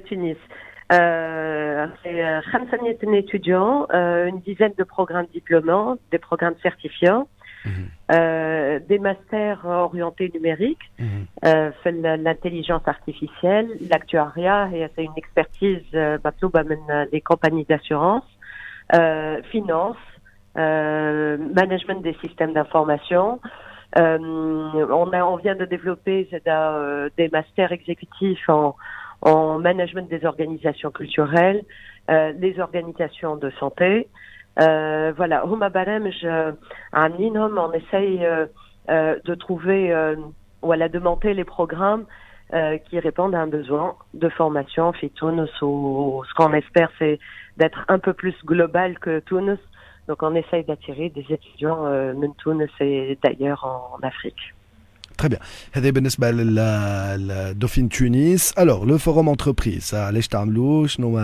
Tunis. C'est 500 étudiants, une dizaine de programmes diplômants, des programmes certifiants, des masters orientés numériques, fait l'intelligence artificielle, l'actuariat, et c'est une expertise des compagnies d'assurance, finance, management des systèmes d'information. On vient de développer des masters exécutifs en management des organisations culturelles, les organisations de santé. Voilà, Huma Baremj, on essaye de trouver de monter les programmes qui répondent à un besoin de formation chez Tunis, ou ce qu'on espère, c'est d'être un peu plus global que Tunis. Donc on essaye d'attirer des étudiants de Tunis et d'ailleurs en Afrique. Très bien. هذا بالنسبة لدوفين تونس. Alors, le forum entreprise, علاش تعملوه؟ شنو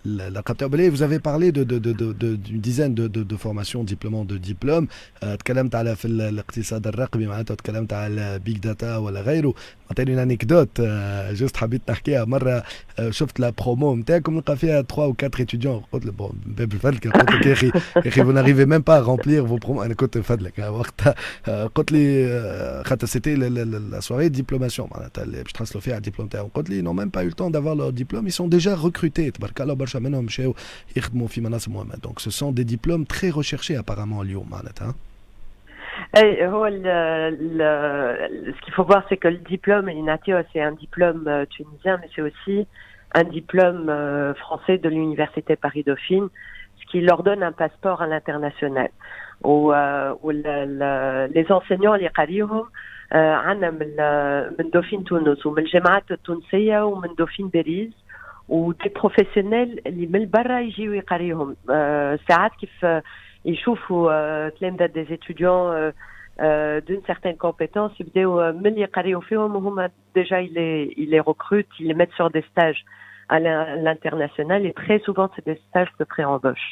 vous avez parlé d'une dizaine de formations diplômants de diplômes. تكلمت على في الاقتصاد الرقمي معناتها تكلمت على بيج داتا ولا غيره. عطيني une anecdote juste حبيت نحكيها مرة. شفت لا برومو نتاعكم نلقى فيها 3 ou 4 étudiants. قلت له bon باب الفضل قلت لك يا اخي vous n'arrivez même pas à remplir vos promos. انا كنت فضلك وقتها قلت لي خاطر c'était la soirée de diplomation معناتها اللي باش تحصلوا فيها على الدبلوم تاعهم. قلت لي ils n'ont même pas eu le temps d'avoir leur diplôme, ils sont déjà recrutés تبارك الله برشا منهم مشاو يخدموا في مناصب مهمة. Donc ce sont des diplômes très recherchés apparemment اليوم معناتها. Ce qu'il faut voir, c'est que le diplôme Elinatio, c'est un diplôme tunisien, mais c'est aussi un diplôme français de l'université Paris-Dauphine, ce qui leur donne un passeport à l'international. Où les enseignants اللي قاريهم عندنا من دوفين تونس ومن الجامعات التونسية ومن دوفين باريس ودي بروفيسيونيل اللي من برا يجيو يقاريهم. ساعات كيف يشوفوا تلامذة des étudiants d'une certaine compétence يبداو من اللي يقاريو فيهم وهم déjà ils les recrutent, ils les mettent sur des stages à l'international et très souvent c'est des stages de pré-embauche.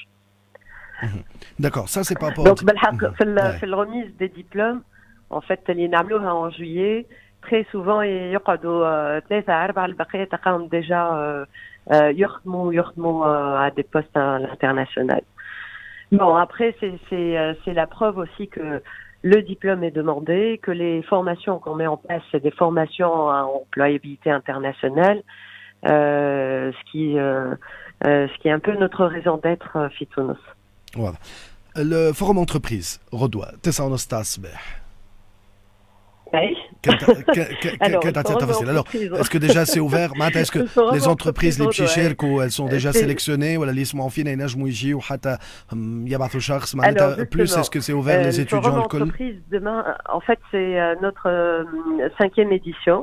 D'accord, ça c'est pas pour... Donc في الremise des diplômes en fait اللي نعملوها en juillet très souvent يقعدوا 3-4 البقية تلقاهم déjà يخدموا à des postes à l'international. Bon, après, c'est la preuve aussi que le diplôme est demandé, que les formations qu'on met en place, c'est des formations à employabilité internationale, ce qui est un peu notre raison d'être Fitounos. Voilà. Le forum entreprise, Rodois, Tessa Stasbeh. Oui. Alors, est-ce que déjà c'est ouvert? Est-ce que les entreprises, les petits chers, elles sont déjà sélectionnées ou la liste en fin plus est-ce que c'est ouvert les étudiants le entreprise demain, en fait, c'est notre 5e édition.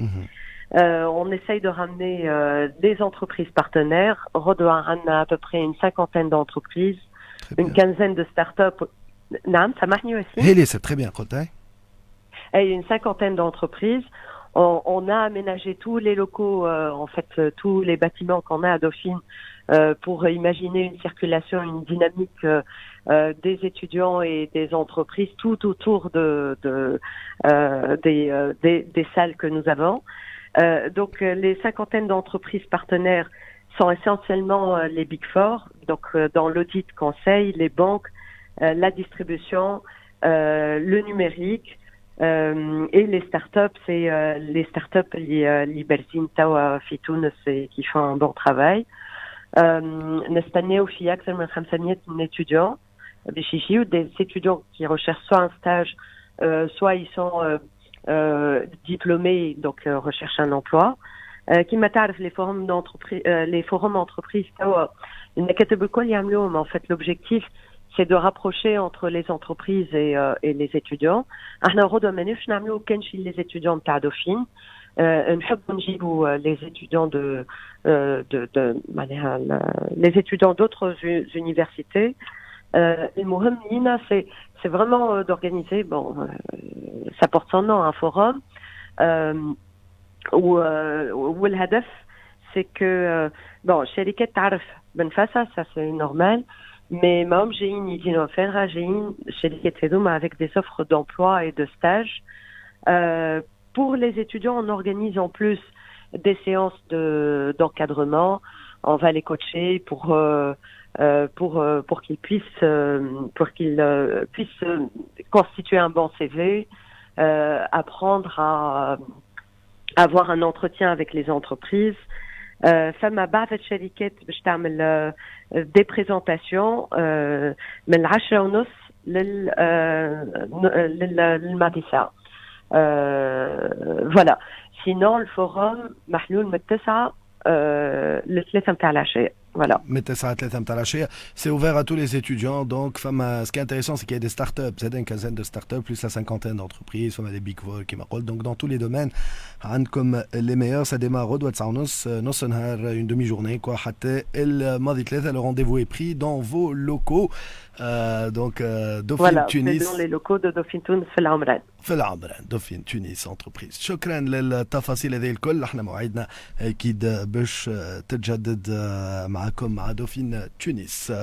On essaye de ramener des entreprises partenaires. Rodoa a à peu près une 50aine d'entreprises, une quinzaine de start-up. Non, ça marche mieux aussi. C'est très bien, Côté. Et une 50aine d'entreprises. On a aménagé tous les locaux, en fait, tous les bâtiments qu'on a à Dauphine pour imaginer une circulation, une dynamique des étudiants et des entreprises tout autour des salles que nous avons. Donc, les 50aines d'entreprises partenaires sont essentiellement les Big Four, donc dans l'audit conseil, les banques, la distribution, le numérique. Et les startups, c'est les startups Libertine Tawa Fitoun qui font un bon travail. Nestane ou Fiac, c'est un 500 étudiants, des étudiants qui recherchent soit un stage, soit ils sont diplômés, donc recherchent un emploi. Qui m'attarde les forums d'entreprise, les forums entreprises, il n'y a qu'à te beaucoup y amener, mais en fait l'objectif c'est de rapprocher entre les entreprises et les étudiants. احنا غدوة ما نفش نعملو كانش les étudiants تاع Dauphine. نحب نجيبو les étudiants les étudiants d'autres universités. المهم لينا c'est vraiment d'organiser, bon, ça porte son nom, un forum où le hadaf c'est que bon, شركات تعرف بنفاسها, ça c'est normal. Mais même j'ai une idée en faire, j'ai une chez les Ketedoum avec des offres d'emploi et de stage. Pour les étudiants, on organise en plus des séances d'encadrement. On va les coacher pour qu'ils puissent constituer un bon CV, apprendre à avoir un entretien avec les entreprises. فما بعض الشركات باش تعمل des présentations من 10:30 للمغرب. Voilà. Sinon, le forum محلول من 9 ل3 متاع العشية. Voilà. C'est ouvert à tous les étudiants. Donc, ce qui est intéressant, c'est qu'il y a des startups. C'est une quinzaine de startups, plus la cinquantaine d'entreprises. On a des big vols qui m'appellent. Donc, dans tous les domaines, comme les meilleurs, ça démarre au une demi-journée. Le rendez-vous est pris dans vos locaux. Donc, Dauphine Tunis. Voilà, dans les locaux de Dauphine Tunis في العمران. في العمران دوفين تونس انتربريز. شكرا للتفاصيل هذه الكل. احنا موعدنا اكيد باش تتجدد معكم مع دوفين تونس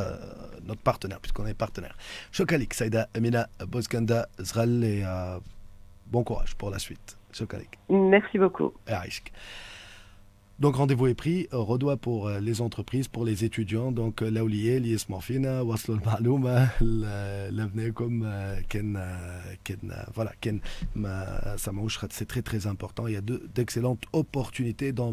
نوت بارتنير بيسكون اي بارتنير. شكرا لك سيده امينه بوزكندا زغل. بون كوراج بور لا سويت. شكرا لك. Merci beaucoup. يعيشك. Donc rendez-vous est pris, redoit pour les entreprises, pour les étudiants. Donc l'Aoulié, l'Iesmorfina, Waslo al-Ma'louma, l'avenir voilà, c'est très très important. Il y a d'excellentes opportunités dans